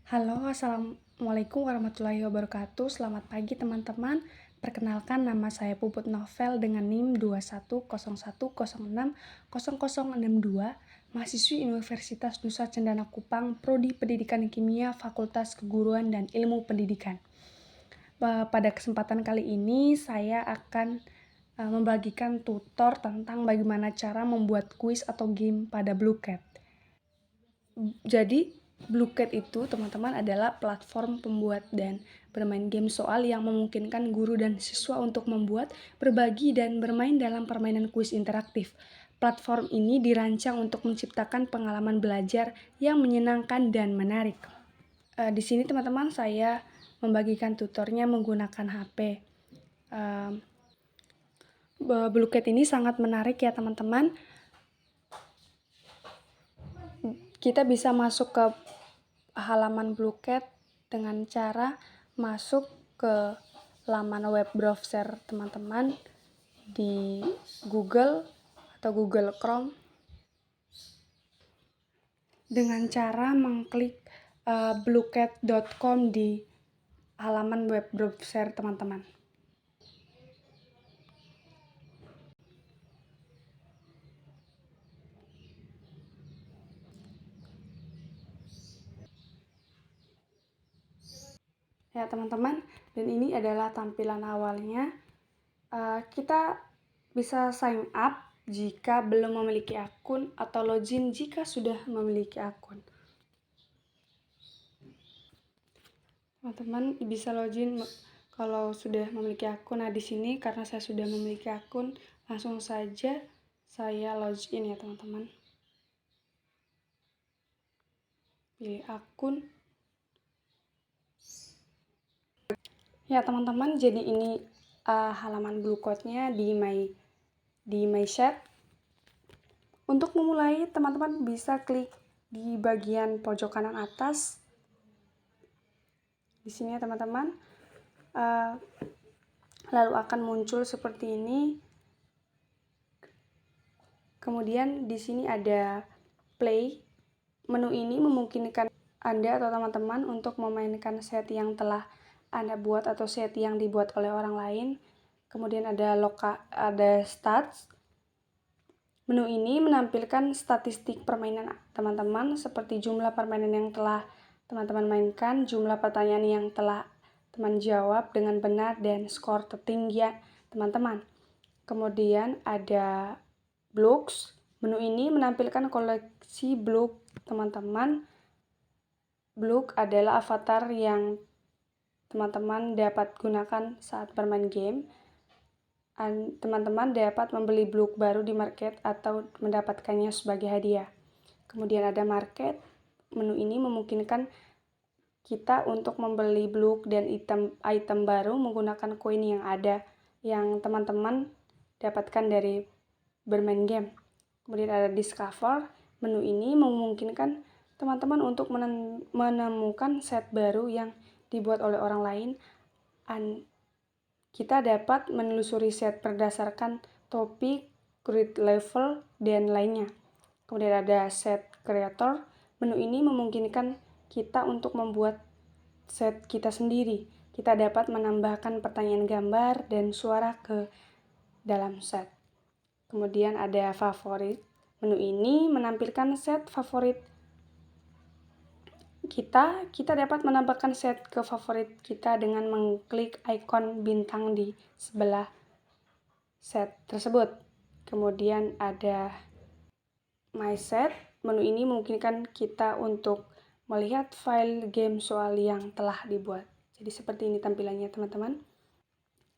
Halo, Assalamualaikum warahmatullahi wabarakatuh. Selamat pagi teman-teman. Perkenalkan, nama saya Puput Novel dengan NIM 2101060062, mahasiswi Universitas Nusa Cendana Kupang, Prodi Pendidikan Kimia, Fakultas Keguruan dan Ilmu Pendidikan. Pada kesempatan kali ini saya akan membagikan tutor tentang bagaimana cara membuat kuis atau game pada Bluecat. Jadi Bluecat itu teman-teman adalah platform pembuat dan bermain game soal yang memungkinkan guru dan siswa untuk membuat, berbagi, dan bermain dalam permainan kuis interaktif. Platform ini dirancang untuk menciptakan pengalaman belajar yang menyenangkan dan menarik. Di sini teman-teman saya membagikan tutornya menggunakan HP. Bluecat ini sangat menarik ya teman-teman. Kita bisa masuk ke halaman Bluecat dengan cara masuk ke laman web browser teman-teman di Google atau Google Chrome dengan cara mengklik bluecat.com di halaman web browser teman-teman. Ya teman-teman, dan ini adalah tampilan awalnya. Kita bisa sign up jika belum memiliki akun atau login jika sudah memiliki akun. Teman-teman bisa login kalau sudah memiliki akun. Nah, di sini karena saya sudah memiliki akun, langsung saja saya login ya teman-teman. Pilih akun. Ya teman-teman, jadi ini halaman Bluecat-nya di My Chat. Untuk memulai, teman-teman bisa klik di bagian pojok kanan atas. Di sini ya teman-teman. Lalu akan muncul seperti ini. Kemudian di sini ada play. Menu ini memungkinkan Anda atau teman-teman untuk memainkan set yang telah Anda buat atau set yang dibuat oleh orang lain. Kemudian ada stats. Menu ini menampilkan statistik permainan teman-teman seperti jumlah permainan yang telah teman-teman mainkan, jumlah pertanyaan yang telah teman jawab dengan benar, dan skor tertinggi teman-teman. Kemudian ada blocks. Menu ini menampilkan koleksi blok teman-teman. Blok adalah avatar yang teman-teman dapat gunakan saat bermain game. Teman-teman dapat membeli blok baru di market atau mendapatkannya sebagai hadiah. Kemudian ada market. Menu ini memungkinkan kita untuk membeli blok dan item baru menggunakan koin yang ada yang teman-teman dapatkan dari bermain game. Kemudian ada discover. Menu ini memungkinkan teman-teman untuk menemukan set baru yang dibuat oleh orang lain. Kita dapat menelusuri set berdasarkan topik, grade level, dan lainnya. Kemudian ada set creator. Menu ini memungkinkan kita untuk membuat set kita sendiri. Kita dapat menambahkan pertanyaan gambar dan suara ke dalam set. Kemudian ada favorit. Menu ini menampilkan set favorit kita dapat menambahkan set ke favorit kita dengan mengklik ikon bintang di sebelah set tersebut. Kemudian ada My Set. Menu ini memungkinkan kita untuk melihat file game soal yang telah dibuat. Jadi seperti ini tampilannya teman-teman.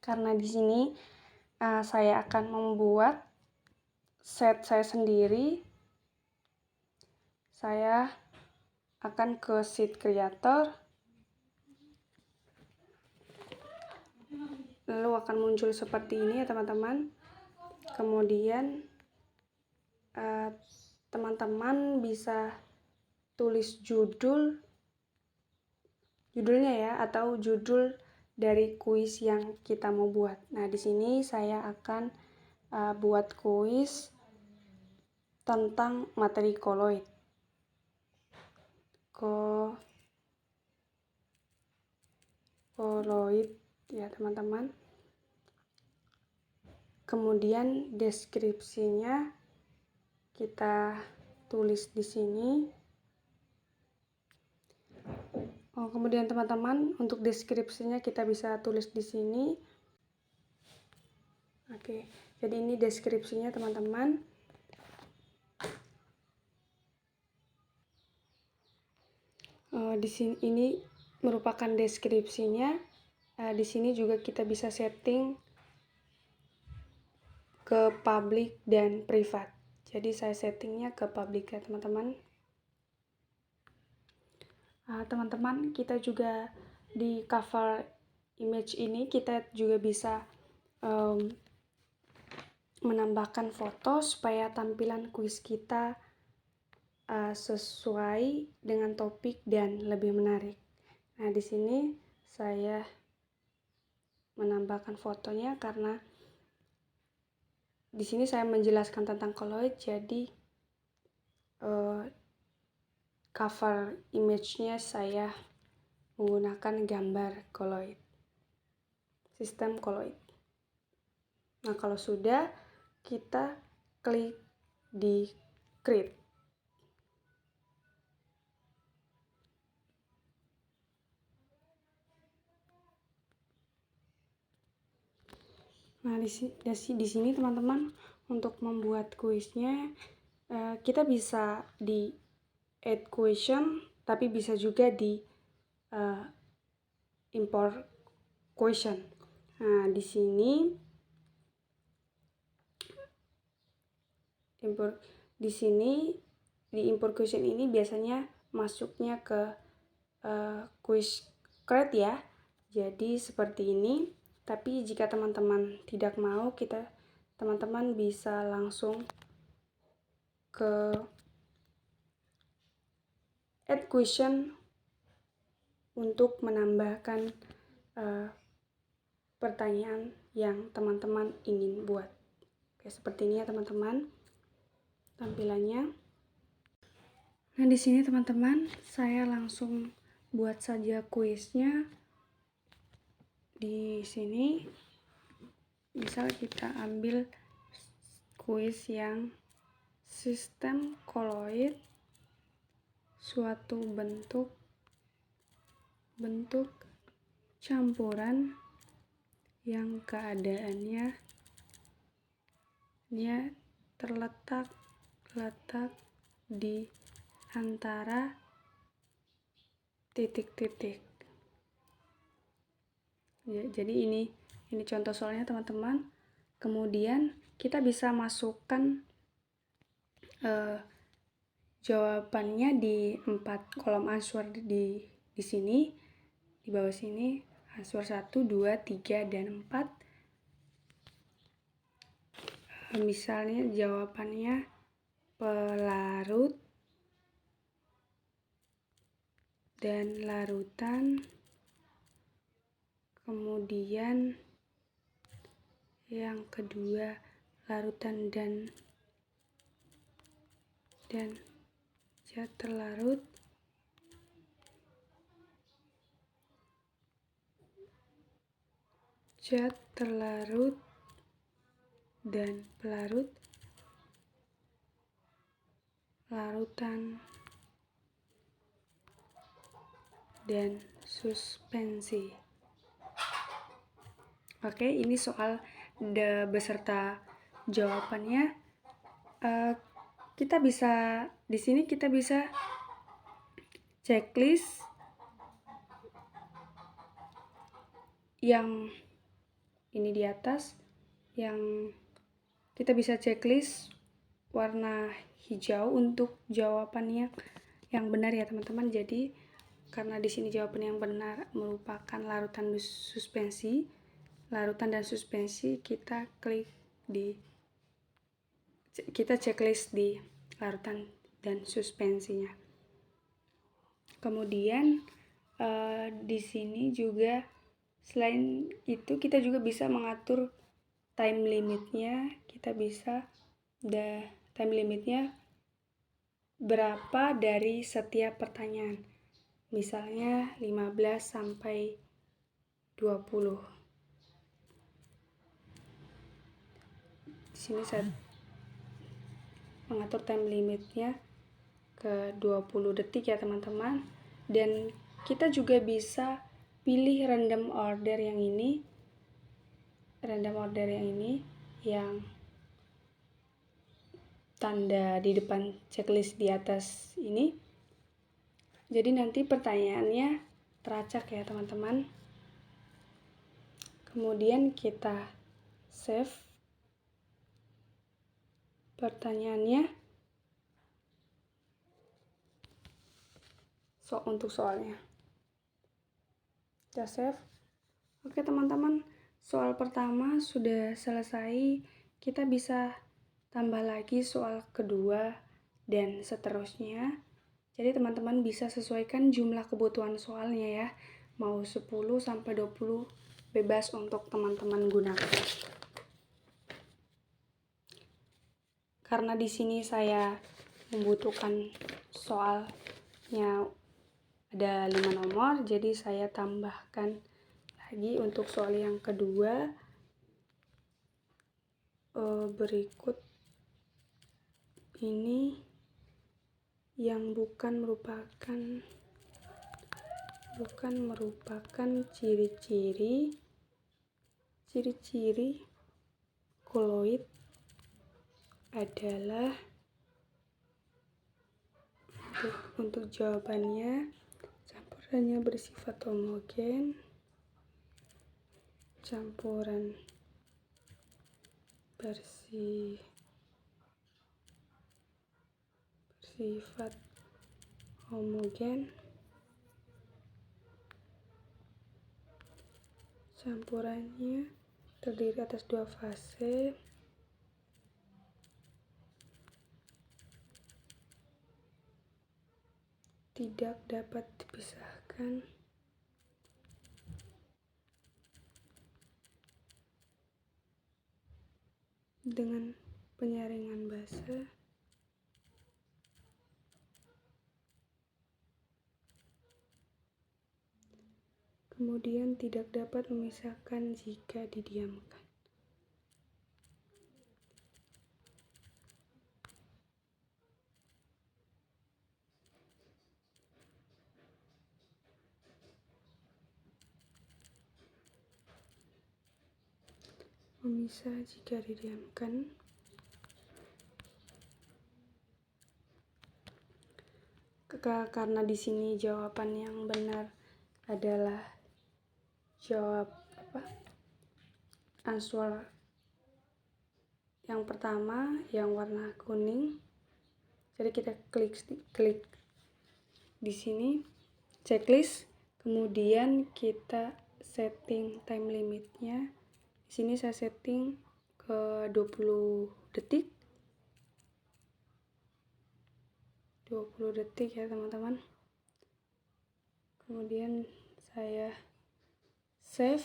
Karena di sini saya akan membuat set saya sendiri. Saya akan ke sheet creator, lalu akan muncul seperti ini ya teman-teman. Kemudian teman-teman bisa tulis judulnya ya, atau judul dari kuis yang kita mau buat. Nah, di sini saya akan buat kuis tentang materi koloid. koloid ya teman-teman. Kemudian deskripsinya kita tulis di sini. Kemudian teman-teman, untuk deskripsinya kita bisa tulis di sini. Oke, jadi ini deskripsinya teman-teman. Di sini ini merupakan deskripsinya. Di sini juga kita bisa setting ke public dan privat. Jadi saya settingnya ke public ya teman-teman. Teman-teman, kita juga di cover image ini kita juga bisa menambahkan foto supaya tampilan kuis kita sesuai dengan topik dan lebih menarik. Nah, di sini saya menambahkan fotonya karena di sini saya menjelaskan tentang koloid, jadi cover image-nya saya menggunakan gambar koloid, sistem koloid. Nah, kalau sudah, kita klik di create. Nah, di sini teman-teman, untuk membuat kuisnya kita bisa di add question, tapi bisa juga di import question. Nah, di sini di import question ini biasanya masuknya ke quiz create ya. Jadi seperti ini. Tapi jika teman-teman tidak mau, teman-teman bisa langsung ke add question untuk menambahkan pertanyaan yang teman-teman ingin buat. Oke, seperti ini ya teman-teman tampilannya. Nah, di sini teman-teman, saya langsung buat saja kuisnya. Di sini misal kita ambil kuis yang sistem koloid suatu bentuk campuran yang keadaannya terletak di antara titik-titik. Ya, jadi ini contoh soalnya teman-teman. Kemudian kita bisa masukkan jawabannya di 4 kolom answer di sini, di bawah sini, answer 1, 2, 3, dan 4. Misalnya jawabannya pelarut dan larutan, kemudian yang kedua larutan dan zat terlarut, dan pelarut, larutan, dan suspensi. Oke, ini soal beserta jawabannya. Kita bisa di sini kita bisa checklist yang ini di atas, yang kita bisa checklist warna hijau untuk jawabannya yang benar ya teman-teman. Jadi karena di sini jawaban yang benar merupakan larutan dan suspensi, kita checklist di larutan dan suspensinya. Kemudian di sini juga selain itu kita juga bisa mengatur time limitnya. Kita bisa time limitnya berapa dari setiap pertanyaan. Misalnya 15 sampai 20. Di sini saya mengatur time limitnya ke 20 detik ya teman-teman. Dan kita juga bisa pilih random order yang ini. Yang tanda di depan checklist di atas ini. Jadi nanti pertanyaannya teracak ya teman-teman. Kemudian kita save pertanyaannya untuk soalnya. Kita save. Oke teman-teman, soal pertama sudah selesai. Kita bisa tambah lagi soal kedua dan seterusnya. Jadi teman-teman bisa sesuaikan jumlah kebutuhan soalnya ya. Mau 10 sampai 20 bebas untuk teman-teman gunakan. Karena di sini saya membutuhkan soalnya ada 5 nomor, jadi saya tambahkan lagi untuk soal yang kedua. Berikut ini yang bukan merupakan ciri-ciri koloid adalah, untuk jawabannya, campurannya bersifat homogen, campuran bersifat homogen, campurannya terdiri atas 2 fase, tidak dapat dipisahkan, dengan penyaringan basa, kemudian tidak dapat memisahkan jika didiamkan. Memisah jika didiamkan. Karena di sini jawaban yang benar adalah answer yang pertama yang warna kuning. Jadi kita klik di sini checklist, kemudian kita setting time limitnya. Di sini saya setting ke 20 detik. 20 detik ya teman-teman. Kemudian saya save.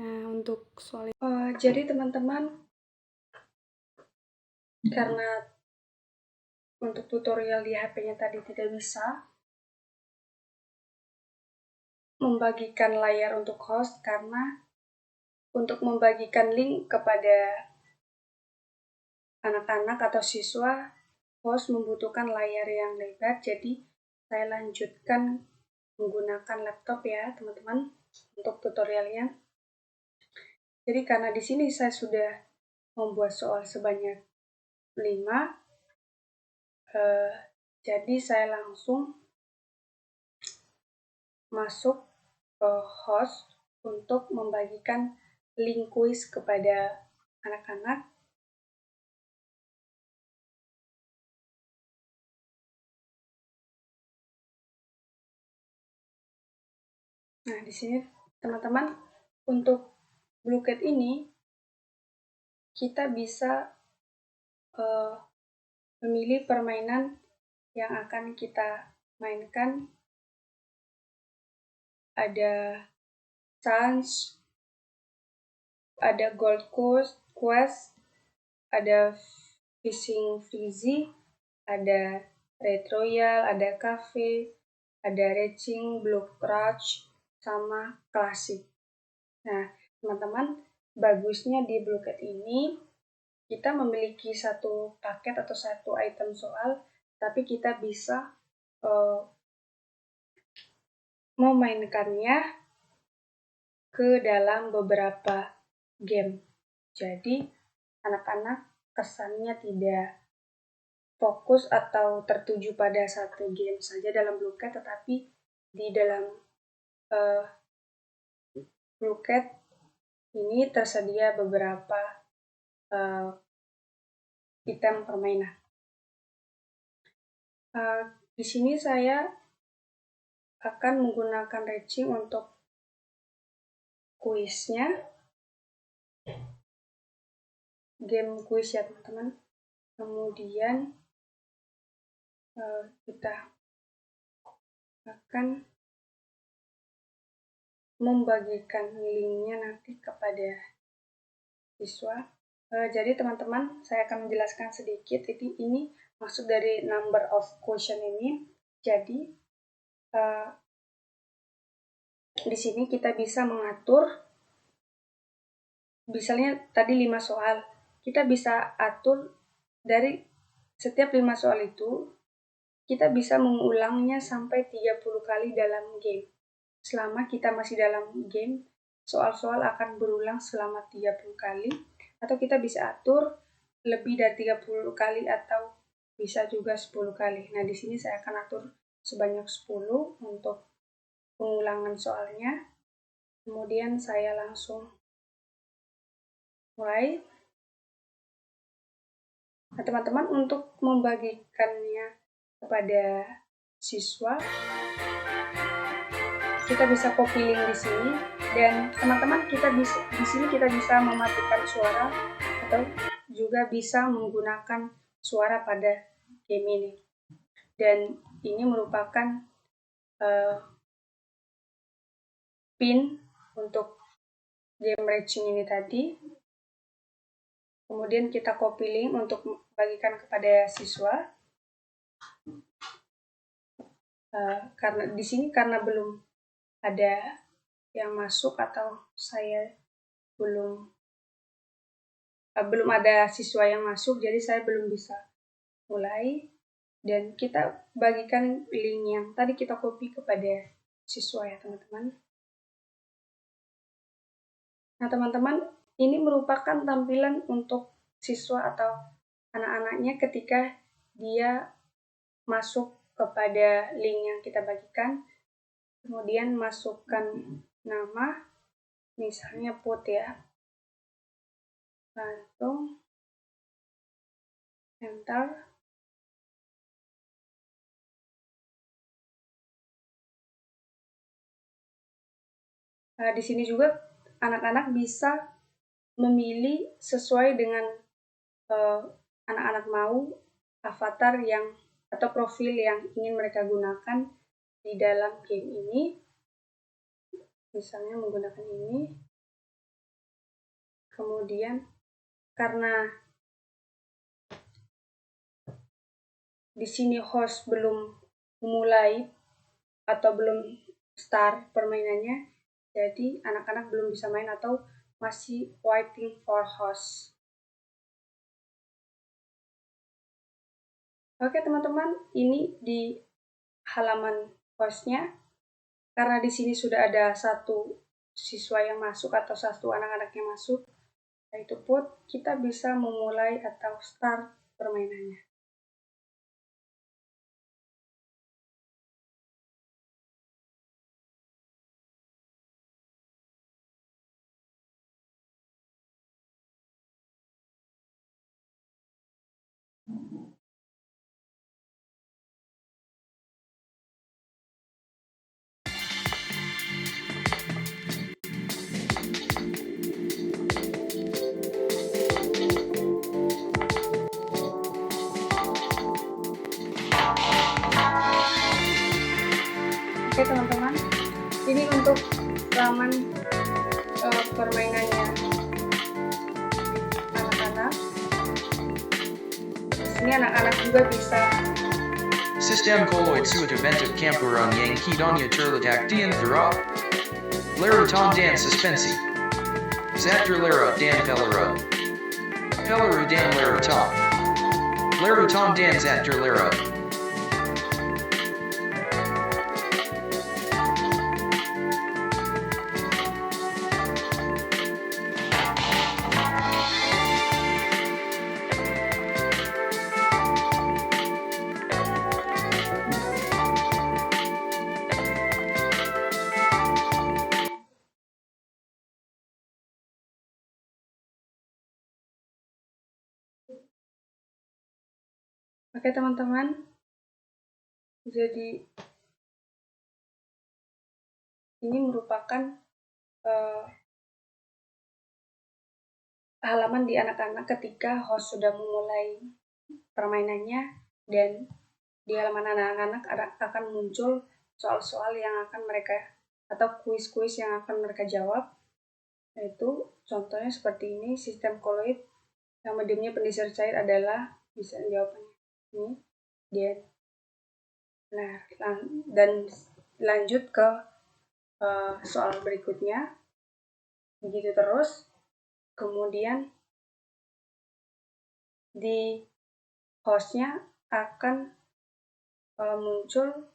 Nah, untuk soal jadi teman-teman, karena untuk tutorial di HP-nya tadi tidak bisa membagikan layar untuk host, karena untuk membagikan link kepada anak-anak atau siswa, host membutuhkan layar yang lebar. Jadi saya lanjutkan menggunakan laptop ya teman-teman untuk tutorialnya. Jadi karena di sini saya sudah membuat soal sebanyak 5, jadi saya langsung masuk ke host untuk membagikan link kuis kepada anak-anak. Nah, di sini teman-teman, untuk Bluecat ini kita bisa memilih permainan yang akan kita mainkan. Ada Chance, ada Gold Quest, ada Fishing Freezy, ada Red Royal, ada Cafe, ada Racing, Block Crouch, sama klasik. Nah, teman-teman, bagusnya di Bluecat ini kita memiliki satu paket atau satu item soal, tapi kita bisa memainkannya ke dalam beberapa game. Jadi, anak-anak kesannya tidak fokus atau tertuju pada satu game saja dalam Bluecat, tetapi di dalam Bluecat ini tersedia beberapa item permainan. Di sini saya akan menggunakan Racing untuk kuisnya, game kuis ya teman-teman. Kemudian kita akan membagikan linknya nanti kepada siswa. Jadi teman-teman, saya akan menjelaskan sedikit. Ini maksud dari number of question ini. Jadi di sini kita bisa mengatur, misalnya tadi 5 soal, kita bisa atur dari setiap 5 soal itu, kita bisa mengulangnya sampai 30 kali dalam game. Selama kita masih dalam game, soal-soal akan berulang selama 30 kali, atau kita bisa atur lebih dari 30 kali atau bisa juga 10 kali. Nah, di sini saya akan atur sebanyak 10 untuk pengulangan soalnya. Kemudian saya langsung mulai. Nah, teman-teman, untuk membagikannya kepada siswa, kita bisa copy link di sini, dan teman-teman di sini kita bisa mematikan suara atau juga bisa menggunakan suara pada game ini. Dan ini merupakan pin untuk game Racing ini tadi. Kemudian kita copy link untuk bagikan kepada siswa. Karena di sini karena belum ada yang masuk atau saya belum ada siswa yang masuk, jadi saya belum bisa mulai. Dan kita bagikan link yang tadi kita copy kepada siswa ya teman-teman. Nah teman-teman, ini merupakan tampilan untuk siswa atau anak-anaknya ketika dia masuk kepada link yang kita bagikan. Kemudian masukkan nama, misalnya put ya, langsung enter. Di sini juga anak-anak bisa memilih sesuai dengan anak-anak mau avatar yang atau profil yang ingin mereka gunakan di dalam game ini. Misalnya menggunakan ini. Kemudian karena di sini host belum memulai atau belum start permainannya, jadi anak-anak belum bisa main atau masih waiting for host. Oke teman-teman, ini di halaman hostnya. Karena di sini sudah ada satu siswa yang masuk atau satu anak-anak yang masuk, yaitu put, kita bisa memulai atau start permainannya. Oke teman-teman, ini untuk laman permainannya anak-anak. Ini anak-anak juga bisa. Sistem koloid suit eventup campuran yang kidonya terletak di Antara. Leru Tom Dan Suspensi. Zatru Lera Dan Pelaru. Pelaru Dan Leru Tom. Leru Tom Dan Zatru Lera. Oke teman-teman, jadi ini merupakan halaman di anak-anak ketika host sudah memulai permainannya, dan di halaman anak-anak akan muncul soal-soal yang akan mereka atau kuis-kuis yang akan mereka jawab, yaitu contohnya seperti ini. Sistem koloid yang mediumnya pendisir cair adalah, bisa jawabannya ini dia. Nah, dan lanjut ke soal berikutnya, begitu terus. Kemudian di hostnya akan muncul,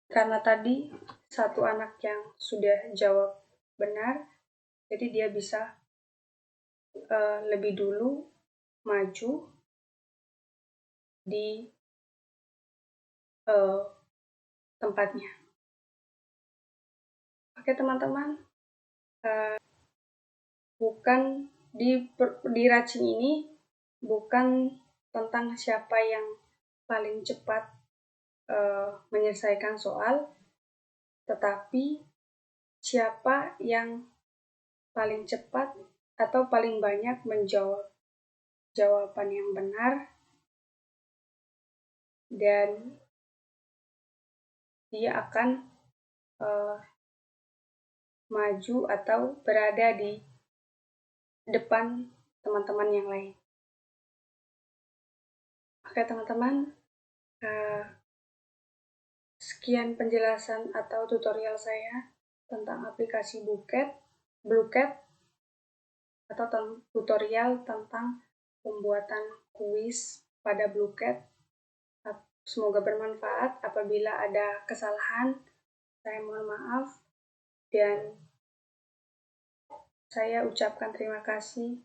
karena tadi satu anak yang sudah jawab benar, jadi dia bisa lebih dulu maju di tempatnya. Oke teman-teman, bukan di racing ini bukan tentang siapa yang paling cepat menyelesaikan soal, tetapi siapa yang paling cepat atau paling banyak menjawab jawaban yang benar, dan dia akan maju atau berada di depan teman-teman yang lain. Oke teman-teman, sekian penjelasan atau tutorial saya tentang aplikasi Bluecat atau tutorial tentang pembuatan kuis pada Bluecat. Semoga bermanfaat. Apabila ada kesalahan, saya mohon maaf, dan saya ucapkan terima kasih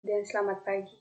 dan selamat pagi.